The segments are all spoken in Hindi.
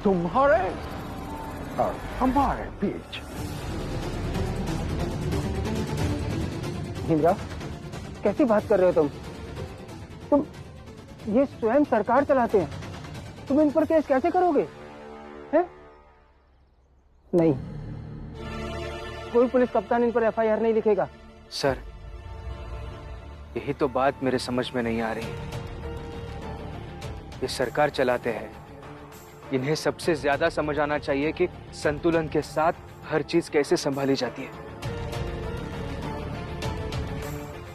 तुम्हारे और हमारे बीच। भीमराव, कैसी बात कर रहे हो तुम ये स्वयं सरकार चलाते हैं, तुम इन पर केस कैसे करोगे? हैं? नहीं, कोई पुलिस कप्तान इन पर एफआईआर नहीं लिखेगा। सर, यही तो बात मेरे समझ में नहीं आ रही। ये सरकार चलाते हैं, इन्हें सबसे ज्यादा समझ आना चाहिए कि संतुलन के साथ हर चीज कैसे संभाली जाती है,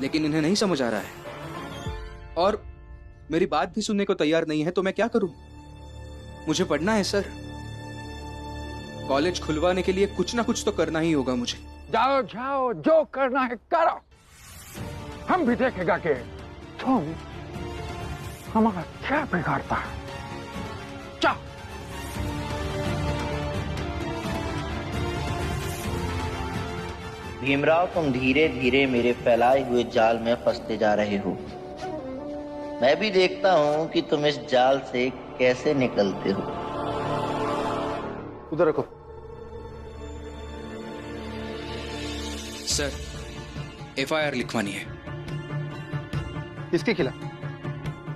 लेकिन इन्हें नहीं समझ आ रहा है और मेरी बात भी सुनने को तैयार नहीं है। तो मैं क्या करूं? मुझे पढ़ना है सर। कॉलेज खुलवाने के लिए कुछ ना कुछ तो करना ही होगा मुझे। जाओ जाओ, जो करना है करो, हम भी देखेगा कि तुम हमारा क्या बिगाड़ता है। जाओ। भीमराव, तुम धीरे धीरे मेरे फैलाए हुए जाल में फंसते जा रहे हो। मैं भी देखता हूं कि तुम इस जाल से कैसे निकलते हो। उधर रखो। सर, एफआईआर लिखवानी है। किसके खिलाफ?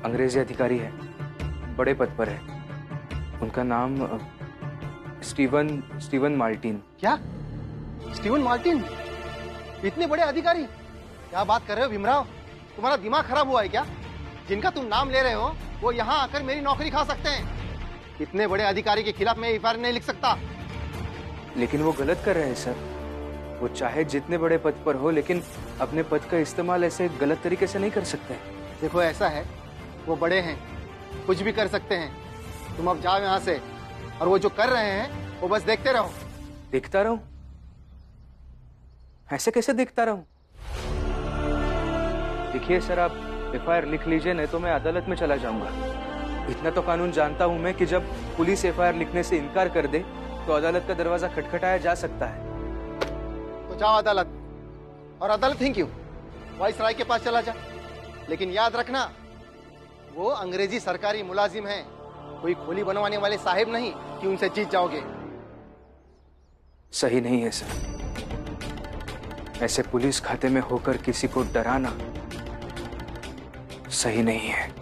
अंग्रेजी अधिकारी है, बड़े पद पर है। उनका नाम स्टीवन मार्टिन। क्या? Steven Martin? इतने बड़े अधिकारी? क्या बात कर रहे हो भीमराव? तुम्हारा दिमाग खराब हुआ है क्या? जिनका तुम नाम ले रहे हो वो यहाँ आकर मेरी नौकरी खा सकते हैं। इतने बड़े अधिकारी के खिलाफ मैं एफआईआर नहीं लिख सकता। लेकिन वो गलत कर रहे हैं सर। वो चाहे जितने बड़े पद पर हो, लेकिन अपने पद का इस्तेमाल ऐसे गलत तरीके से नहीं कर सकते। देखो, ऐसा है, वो बड़े हैं, कुछ भी कर सकते हैं। तुम अब जाओ यहाँ से, और वो जो कर रहे हैं वो बस देखते रहो। देखता रहूं? ऐसे कैसे देखता रहूं? देखिए सर, आप एफआईआर लिख लीजिए, नहीं तो मैं अदालत में चला जाऊंगा। इतना तो कानून जानता हूं मैं कि जब पुलिस एफआईआर लिखने से इनकार कर दे तो अदालत का दरवाजा खटखटाया जा सकता है। तो जाओ अदालत, और अदालत ही क्यों, वाइसराय के पास चला जा। लेकिन याद रखना, वो अंग्रेजी सरकारी मुलाजिम हैं, कोई खोली बनवाने वाले साहिब नहीं कि उनसे जीत जाओगे। सही नहीं है सर। ऐसे पुलिस खाते में होकर किसी को डराना सही नहीं है।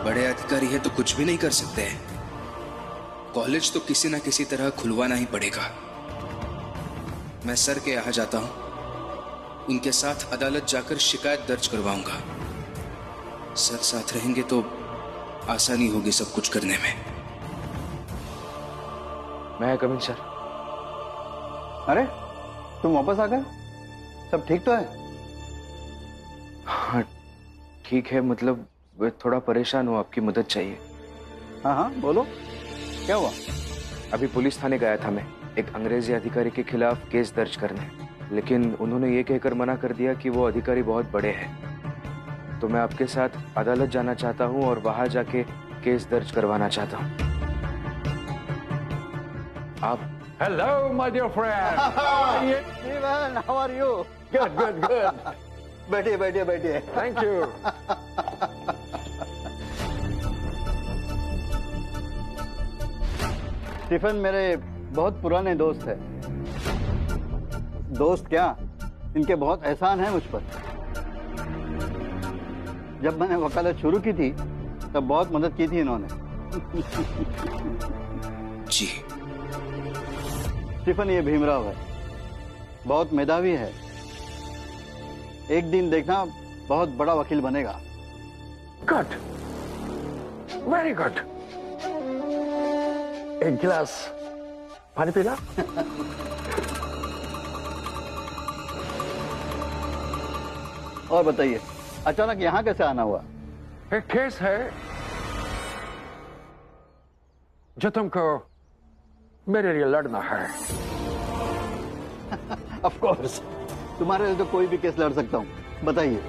बड़े अधिकारी है तो कुछ भी नहीं कर सकते हैं। कॉलेज तो किसी ना किसी तरह खुलवाना ही पड़ेगा। मैं सर के यहाँ जाता हूं, उनके साथ अदालत जाकर शिकायत दर्ज करवाऊंगा। सर साथ रहेंगे तो आसानी होगी सब कुछ करने में। मैं कमिंग सर। अरे, तुम वापस आ गए? सब ठीक तो है? हाँ ठीक है, मतलब मैं थोड़ा परेशान हूँ, आपकी मदद चाहिए। हाँ हाँ बोलो, क्या हुआ? अभी पुलिस थाने गया था मैं, एक अंग्रेजी अधिकारी के खिलाफ केस दर्ज करने, लेकिन उन्होंने ये कहकर मना कर दिया कि वो अधिकारी बहुत बड़े हैं। तो मैं आपके साथ अदालत जाना चाहता हूँ और वहां जाके केस दर्ज करवाना चाहता हूँ। आप? Hello my dear friend. Steven, how are you? Good good good. बैठिए बैठिए बैठिए। Thank you. स्टीफन मेरे बहुत पुराने दोस्त है। दोस्त क्या, इनके बहुत एहसान है मुझ पर। जब मैंने वकालत शुरू की थी तब बहुत मदद की थी इन्होंने। जी। स्टीफन, ये भीमराव है, बहुत मेधावी है। एक दिन देखना बहुत बड़ा वकील बनेगा। Good, very good. एक गिलास पानी पीला? और बताइए, अचानक यहाँ कैसे आना हुआ? एक केस है जो तुमको मेरे लिए लड़ना है। ऑफ कोर्स, तुम्हारे लिए तो कोई भी केस लड़ सकता हूँ, बताइए।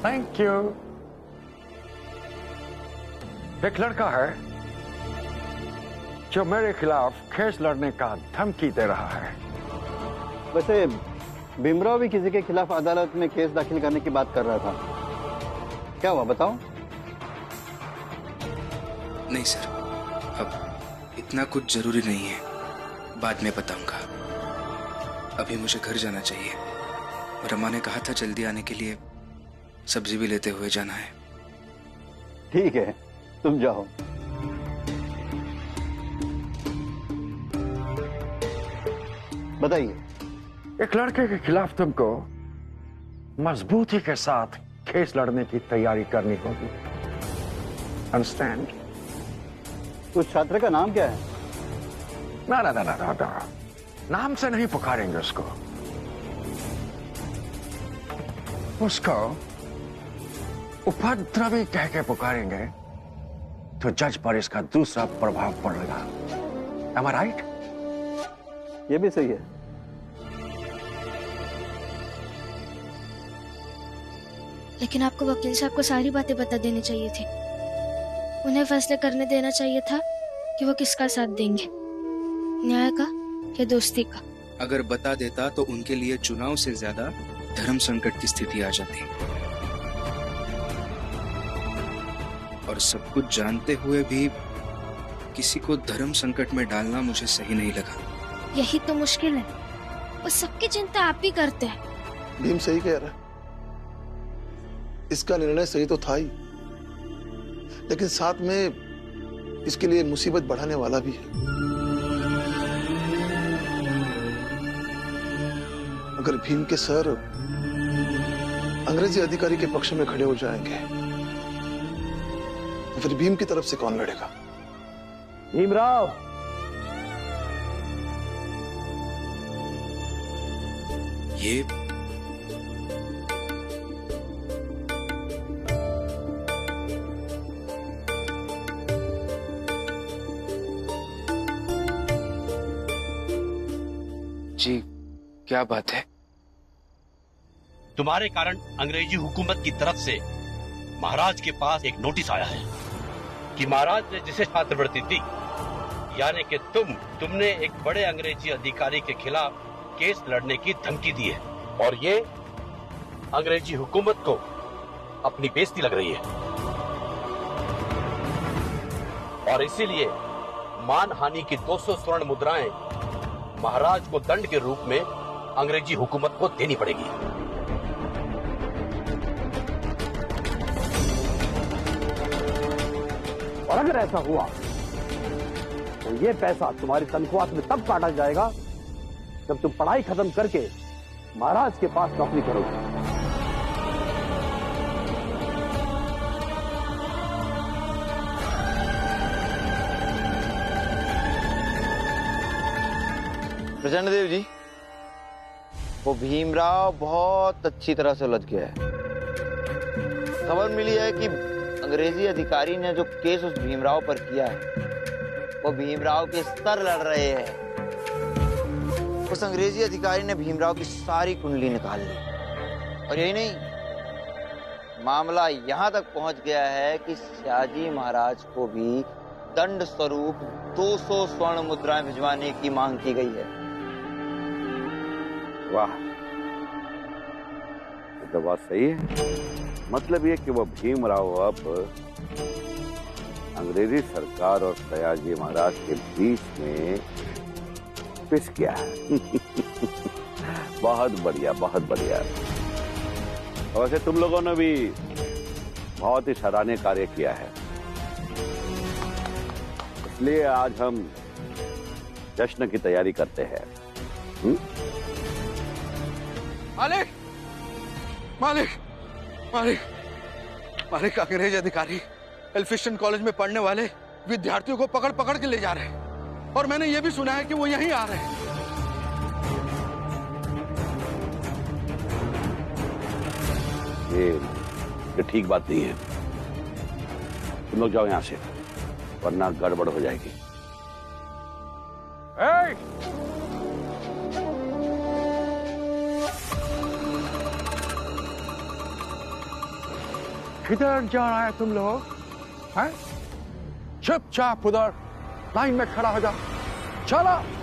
Thank you. एक लड़का है जो मेरे खिलाफ केस लड़ने का धमकी दे रहा है। वैसे भीमराव भी किसी के खिलाफ अदालत में केस दाखिल करने की बात कर रहा था, क्या हुआ बताओ? नहीं सर, अब इतना कुछ जरूरी नहीं है, बाद में बताऊंगा। अभी मुझे घर जाना चाहिए। रमा ने कहा था जल्दी आने के लिए, सब्जी भी लेते हुए जाना है। ठीक है, तुम जाओ। बताइए। एक लड़के के खिलाफ तुमको मजबूती के साथ केस लड़ने की तैयारी करनी होगी। अंडरस्टैंड? उस छात्र का नाम क्या है? ना ना ना ना ना, ना। नाम से नहीं पुकारेंगे उसको। उसको उपद्रवी कह के पुकारेंगे तो जज पर इसका दूसरा प्रभाव पड़ेगा। Am I right? ये भी सही है। लेकिन आपको वकील साहब को सारी बातें बता देनी चाहिए थी। उन्हें फैसले करने देना चाहिए था कि वो किसका साथ देंगे, न्याय का या दोस्ती का। अगर बता देता तो उनके लिए चुनाव से ज्यादा धर्म संकट की स्थिति आ जाती, और सब कुछ जानते हुए भी किसी को धर्म संकट में डालना मुझे सही नहीं लगा। यही तो मुश्किल है, वो सबकी चिंता आप ही करते हैं। भीम सही कह रहा है, इसका निर्णय सही तो था ही, लेकिन साथ में इसके लिए मुसीबत बढ़ाने वाला भी है। अगर भीम के सर अंग्रेजी अधिकारी के पक्ष में खड़े हो जाएंगे तो फिर भीम की तरफ से कौन लड़ेगा? भीमराव, ये जी क्या बात है? तुम्हारे कारण अंग्रेजी हुकूमत की तरफ से महाराज के पास एक नोटिस आया है कि महाराज ने जिसे छात्रवृत्ति दी, यानी कि तुमने एक बड़े अंग्रेजी अधिकारी के खिलाफ केस लड़ने की धमकी दी है, और ये अंग्रेजी हुकूमत को अपनी बेइज्जती लग रही है, और इसीलिए मानहानि की 200 स्वर्ण मुद्राएं महाराज को दंड के रूप में अंग्रेजी हुकूमत को देनी पड़ेगी। और अगर ऐसा हुआ तो ये पैसा तुम्हारी तनख्वाह में तब काटा जाएगा जब तुम पढ़ाई खत्म करके महाराज के पास नौकरी करोगे। प्रचंड देव जी, वो भीमराव बहुत अच्छी तरह से उलझ गया है। खबर मिली है कि अंग्रेजी अधिकारी ने जो केस उस भीमराव पर किया है वो भीमराव के सर लड़ रहे हैं। उस अंग्रेजी अधिकारी ने भीमराव की सारी कुंडली निकाल ली, और यही नहीं, मामला यहां तक पहुंच गया है कि शाहजी महाराज को भी दंड स्वरूप 200 स्वर्ण मुद्राएं भिजवाने की मांग की गई है। वाह, ये तो बात सही है। मतलब ये कि वो भीमराव अब अंग्रेजी सरकार और सयाजी महाराज के बीच में पिस गया है। बहुत बढ़िया, बहुत बढ़िया। और वैसे तुम लोगों ने भी बहुत ही सराहनीय कार्य किया है, इसलिए आज हम जश्न की तैयारी करते हैं। मालिक, मालिक, मालिक, मालिक, अंग्रेज अधिकारी एल्फिस्टन कॉलेज में पढ़ने वाले विद्यार्थियों को पकड़ पकड़ के ले जा रहे हैं, और मैंने ये भी सुना है कि वो यहीं आ रहे हैं। ये ठीक बात नहीं है। तुम लोग जाओ यहां से, वरना गड़बड़ हो जाएगी। किधर जा रहा है तुम लोग? हैं? चुपचाप उधर लाइन में खड़ा हो जा। चलो